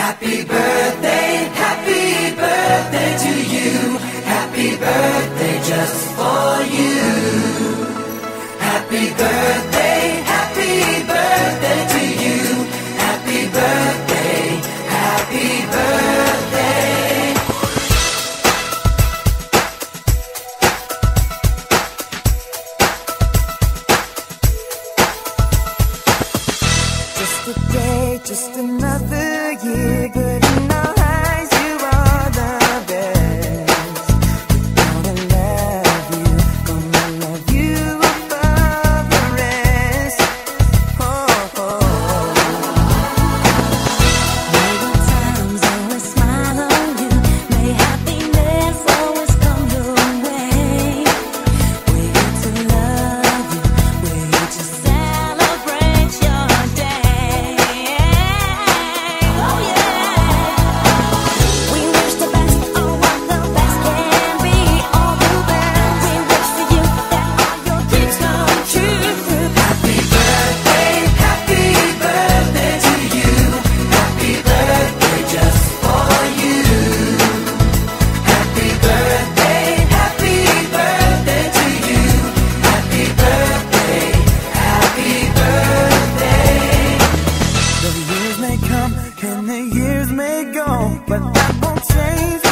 Happy birthday to you. Happy birthday just for you. Happy birthday to you. Happy birthday, happy birthday. Just a day, just another year, good in our eyes, you are the best. Gonna love you above the rest. Oh, oh. May good times always smile on you, may happiness always come your way. We're here to love you, we're here to celebrate your day. Oh yeah. We wish the best on what the best can be. All the best. We wish for you that all your dreams come true. Happy birthday to you. Happy birthday just for you. Happy birthday to you. Happy birthday, happy birthday. The years may come and the years may go, but that won't change